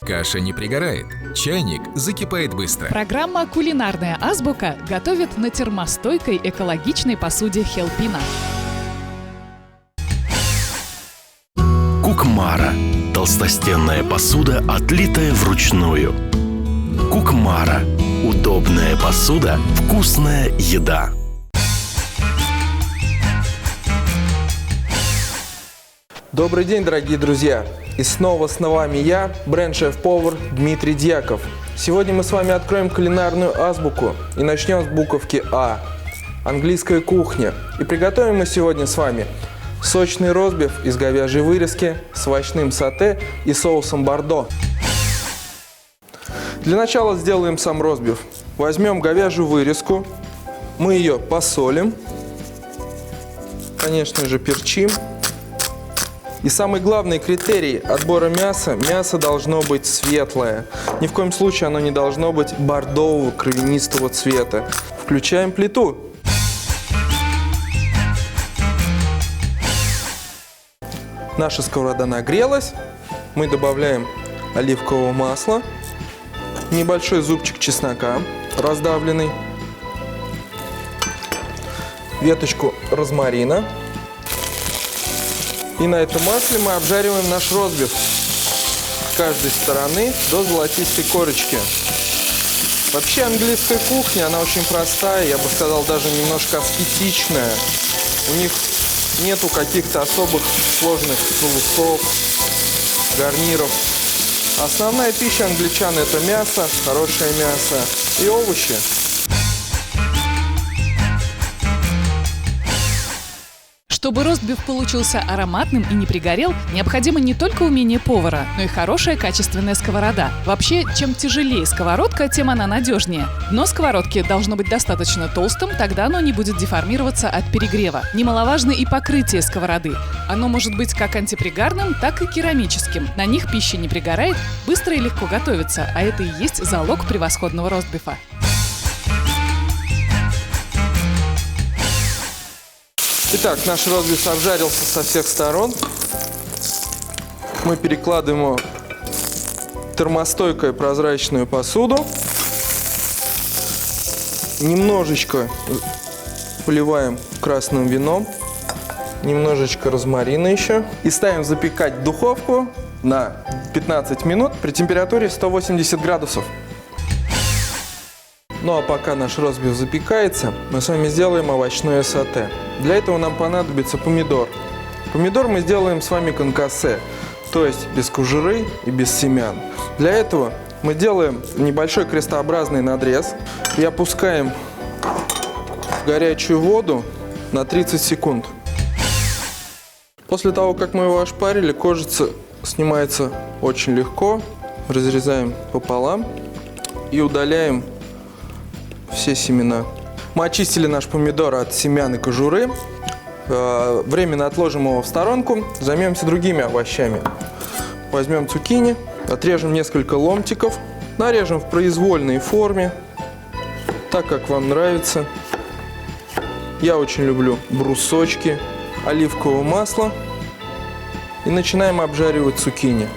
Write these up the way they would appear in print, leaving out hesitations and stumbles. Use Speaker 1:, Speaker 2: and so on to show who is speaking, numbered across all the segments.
Speaker 1: Каша не пригорает, чайник закипает быстро.
Speaker 2: Программа «Кулинарная азбука» готовит на термостойкой экологичной посуде Хелпина.
Speaker 3: Кукмара – толстостенная посуда, отлитая вручную. Кукмара – удобная посуда, вкусная еда.
Speaker 4: Добрый день, дорогие друзья! И снова с вами я, бренд-шеф-повар Дмитрий Дьяков. Сегодня мы с вами откроем кулинарную азбуку и начнем с буковки А – английская кухня. И приготовим мы сегодня с вами сочный ростбиф из говяжьей вырезки с овощным сате и соусом бордо. Для начала сделаем сам ростбиф. Возьмем говяжью вырезку, мы ее посолим, конечно же перчим. И самый главный критерий отбора мяса – мясо должно быть светлое. Ни в коем случае оно не должно быть бордового, кровянистого цвета. Включаем плиту. Наша сковорода нагрелась. Мы добавляем оливкового масла, небольшой зубчик чеснока раздавленный, веточку розмарина. И на этом масле мы обжариваем наш ростбиф с каждой стороны до золотистой корочки. Вообще английская кухня, она очень простая, я бы сказал, даже немножко аскетичная. У них нету каких-то особых сложных соусов, гарниров. Основная пища англичан – это мясо, хорошее мясо и овощи.
Speaker 2: Чтобы ростбиф получился ароматным и не пригорел, необходимо не только умение повара, но и хорошая качественная сковорода. Вообще, чем тяжелее сковородка, тем она надежнее. Дно сковородки должно быть достаточно толстым, тогда оно не будет деформироваться от перегрева. Немаловажно и покрытие сковороды. Оно может быть как антипригарным, так и керамическим. На них пища не пригорает, быстро и легко готовится, а это и есть залог превосходного ростбифа.
Speaker 4: Итак, наш ростбиф обжарился со всех сторон. Мы перекладываем его в термостойкую прозрачную посуду. Немножечко поливаем красным вином, немножечко розмарина еще. И ставим запекать в духовку на 15 минут при температуре 180 градусов. Ну а пока наш ростбиф запекается, мы с вами сделаем овощное сате. Для этого нам понадобится помидор. Помидор мы сделаем с вами конкассе, то есть без кожуры и без семян. Для этого мы делаем небольшой крестообразный надрез и опускаем в горячую воду на 30 секунд. После того, как мы его ошпарили, кожица снимается очень легко. Разрезаем пополам и удаляем все семена. Мы очистили наш помидор от семян и кожуры. Временно отложим его в сторонку. Займемся другими овощами. Возьмем цукини, отрежем несколько ломтиков, нарежем в произвольной форме, так как вам нравится. Я очень люблю брусочки, оливкового масла. И начинаем обжаривать цукини.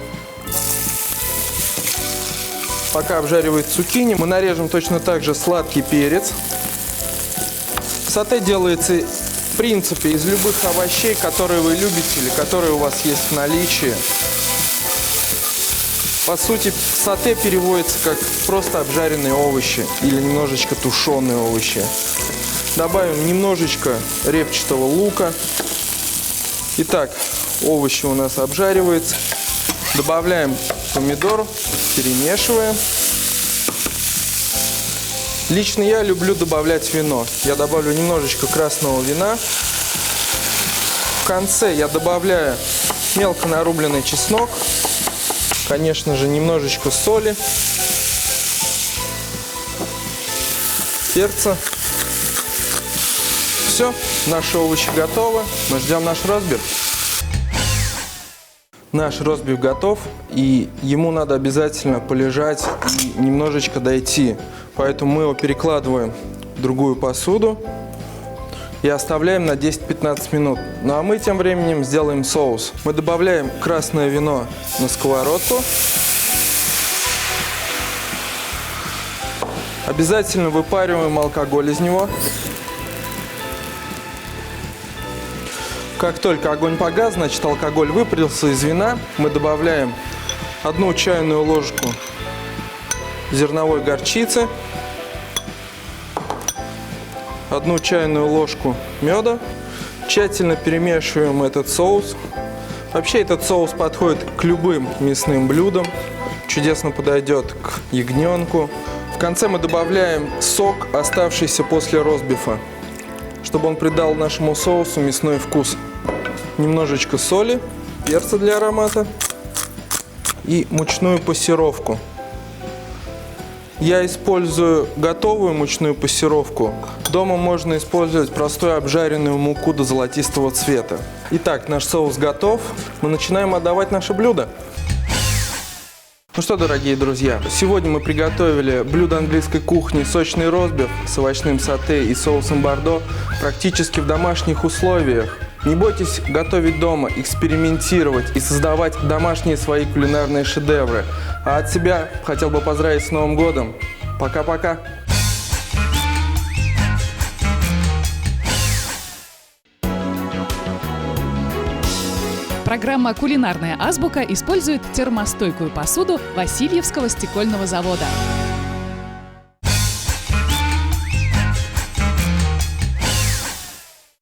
Speaker 4: Пока обжаривает цукини, мы нарежем точно так же сладкий перец. Сате делается, в принципе, из любых овощей, которые вы любите или которые у вас есть в наличии. По сути, сате переводится как просто обжаренные овощи или немножечко тушеные овощи. Добавим немножечко репчатого лука. Итак, овощи у нас обжариваются. Добавляем помидор, перемешиваем. Лично я люблю добавлять вино. Я добавлю немножечко красного вина. В конце я добавляю мелко нарубленный чеснок. Конечно же, немножечко соли, перца. все, наши овощи готовы. Мы ждем наш ростбиф. Наш ростбиф готов, и ему надо обязательно полежать и немножечко дойти. Поэтому мы его перекладываем в другую посуду и оставляем на 10-15 минут. Ну а мы тем временем сделаем соус. Мы добавляем красное вино на сковородку. Обязательно выпариваем алкоголь из него. Как только огонь погас, значит алкоголь выпарился из вина, мы добавляем 1 чайную ложку зерновой горчицы, 1 чайную ложку меда. Тщательно перемешиваем этот соус. Вообще этот соус подходит к любым мясным блюдам, чудесно подойдет к ягненку. В конце мы добавляем сок, оставшийся после ростбифа, чтобы он придал нашему соусу мясной вкус. Немножечко соли, перца для аромата и мучную пассеровку. Я использую готовую мучную пассеровку. Дома можно использовать простую обжаренную муку до золотистого цвета. Итак, наш соус готов. Мы начинаем отдавать наше блюдо. Ну что, дорогие друзья, сегодня мы приготовили блюдо английской кухни сочный ростбиф с овощным сате и соусом бордо практически в домашних условиях. Не бойтесь готовить дома, экспериментировать и создавать домашние свои кулинарные шедевры. А от себя хотел бы поздравить с Новым годом. Пока-пока!
Speaker 2: Программа «Кулинарная азбука» использует термостойкую посуду Васильевского стекольного завода.